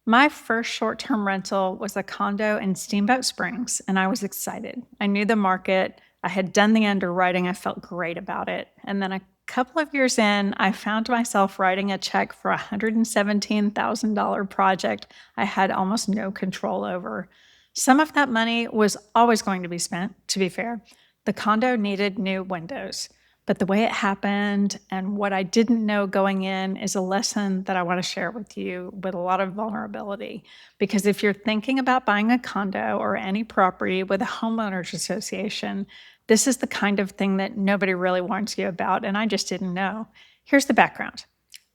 My first short-term rental was a condo in Steamboat Springs, and I was excited. I knew the market. I had done the underwriting. I felt great about it. And then a couple of years in, I found myself writing a check for a $117,000 project I had almost no control over. Some of that money was always going to be spent, to be fair. The condo needed new windows. But the way it happened and what I didn't know going in is a lesson that I want to share with you with a lot of vulnerability. Because if you're thinking about buying a condo or any property with a homeowners association, this is the kind of thing that nobody really warns you about, and I just didn't know. Here's the background.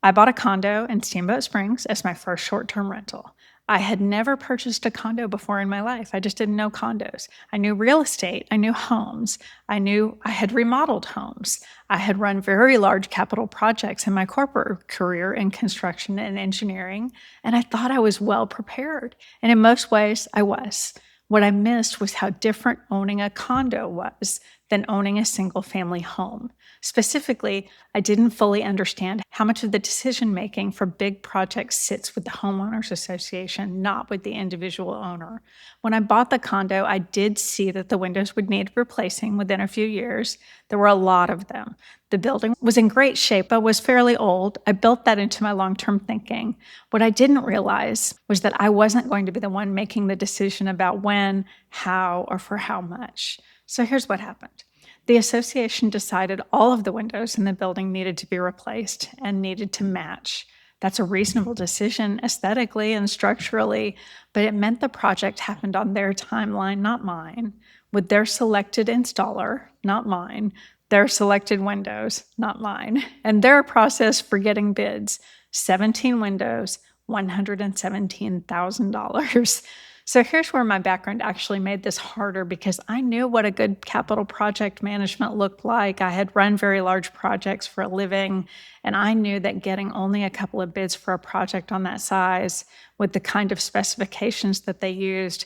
I bought a condo in Steamboat Springs as my first short-term rental. I had never purchased a condo before in my life. I just didn't know condos. I knew real estate. I knew homes. I knew I had remodeled homes. I had run very large capital projects in my corporate career in construction and engineering, and I thought I was well prepared. And in most ways, I was. What I missed was how different owning a condo was than owning a single family home. Specifically, I didn't fully understand how much of the decision making for big projects sits with the homeowners association, not with the individual owner. When I bought the condo, I did see that the windows would need replacing within a few years. There were a lot of them. The building was in great shape, but was fairly old. I built that into my long-term thinking. What I didn't realize was that I wasn't going to be the one making the decision about when, how, or for how much. So here's what happened. The association decided all of the windows in the building needed to be replaced and needed to match. That's a reasonable decision aesthetically and structurally, but it meant the project happened on their timeline, not mine, with their selected installer, not mine, their selected windows, not mine, and their process for getting bids, 17 windows, $117,000. So here's where my background actually made this harder because I knew what a good capital project management looked like. I had run very large projects for a living, and I knew that getting only a couple of bids for a project on that size with the kind of specifications that they used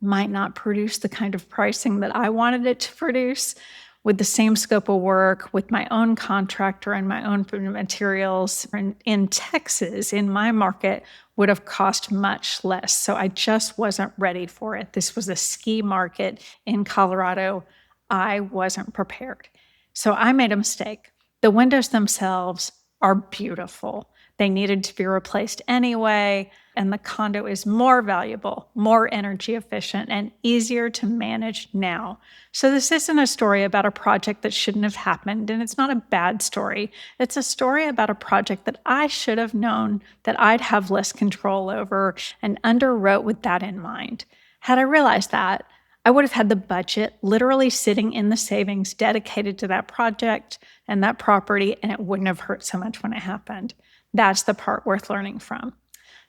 might not produce the kind of pricing that I wanted it to produce. With the same scope of work, with my own contractor and my own materials in Texas, in my market, would have cost much less. So I just wasn't ready for it. This was a ski market in Colorado. I wasn't prepared. So I made a mistake. The windows themselves are beautiful. They needed to be replaced anyway, and the condo is more valuable, more energy efficient, and easier to manage now. So this isn't a story about a project that shouldn't have happened, and it's not a bad story. It's a story about a project that I should have known that I'd have less control over and underwrote with that in mind. Had I realized that, I would have had the budget literally sitting in the savings dedicated to that project and that property, and it wouldn't have hurt so much when it happened. That's the part worth learning from.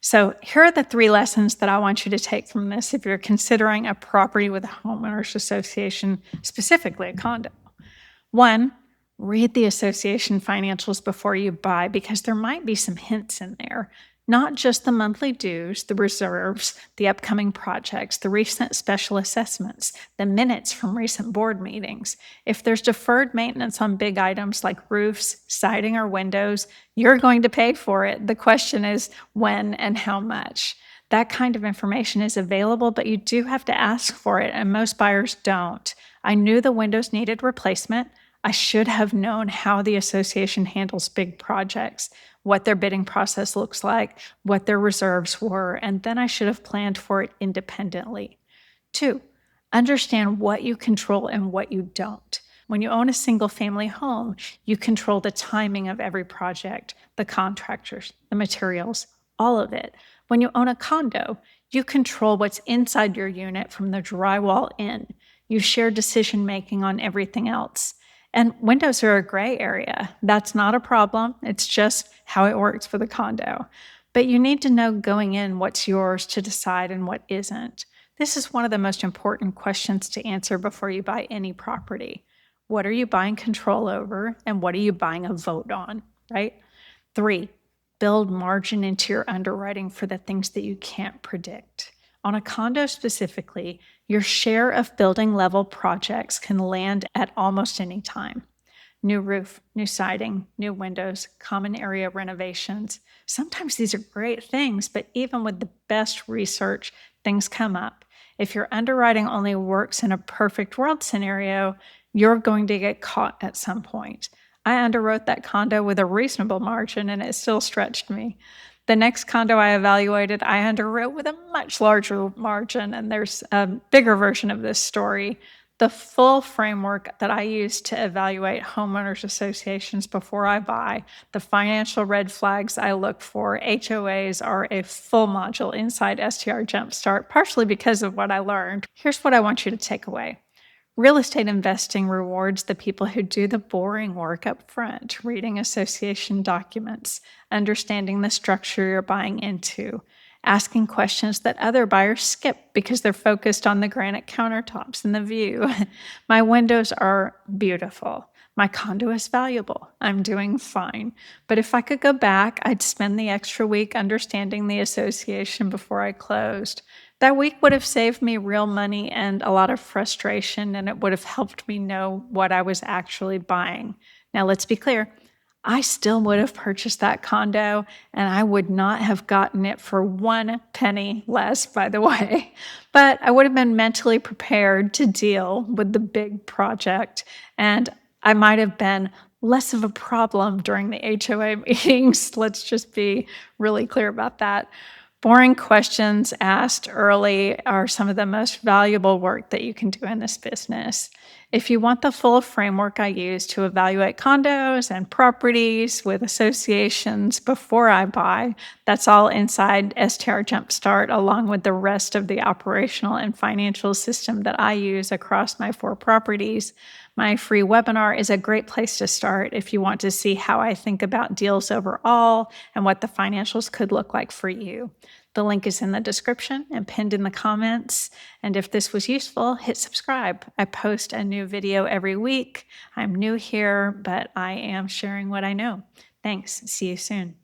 So here are the 3 lessons that I want you to take from this if you're considering a property with a homeowners association, specifically a condo. 1, read the association financials before you buy because there might be some hints in there. Not just the monthly dues, the reserves, the upcoming projects, the recent special assessments, the minutes from recent board meetings. If there's deferred maintenance on big items like roofs, siding, or windows, you're going to pay for it. The question is when and how much. That kind of information is available, but you do have to ask for it, and most buyers don't. I knew the windows needed replacement. I should have known how the association handles big projects, what their bidding process looks like, what their reserves were, and then I should have planned for it independently. 2, understand what you control and what you don't. When you own a single-family home, you control the timing of every project, the contractors, the materials, all of it. When you own a condo, you control what's inside your unit from the drywall in. You share decision-making on everything else. And windows are a gray area. That's not a problem. It's just how it works for the condo. But you need to know going in what's yours to decide and what isn't. This is one of the most important questions to answer before you buy any property. What are you buying control over, and what are you buying a vote on, right? 3, build margin into your underwriting for the things that you can't predict. On a condo specifically, your share of building level projects can land at almost any time. New roof, new siding, new windows, common area renovations. Sometimes these are great things, but even with the best research, things come up. If your underwriting only works in a perfect world scenario, you're going to get caught at some point. I underwrote that condo with a reasonable margin and it still stretched me. The next condo I evaluated, I underwrote with a much larger margin, and there's a bigger version of this story. The full framework that I use to evaluate homeowners associations before I buy, the financial red flags I look for, HOAs are a full module inside STR JumpStart, partially because of what I learned. Here's what I want you to take away. Real estate investing rewards the people who do the boring work up front, reading association documents, understanding the structure you're buying into, asking questions that other buyers skip because they're focused on the granite countertops and the view. My windows are beautiful. My condo is valuable. I'm doing fine. But if I could go back, I'd spend the extra week understanding the association before I closed. That week would have saved me real money and a lot of frustration, and it would have helped me know what I was actually buying. Now, let's be clear. I still would have purchased that condo, and I would not have gotten it for 1 penny less, by the way. But I would have been mentally prepared to deal with the big project, and I might have been less of a problem during the HOA meetings. Let's just be really clear about that. Boring questions asked early are some of the most valuable work that you can do in this business. If you want the full framework I use to evaluate condos and properties with associations before I buy, that's all inside STR JumpStart, along with the rest of the operational and financial system that I use across my 4 properties. My free webinar is a great place to start if you want to see how I think about deals overall and what the financials could look like for you. The link is in the description and pinned in the comments. And if this was useful, hit subscribe. I post a new video every week. I'm new here, but I am sharing what I know. Thanks. See you soon.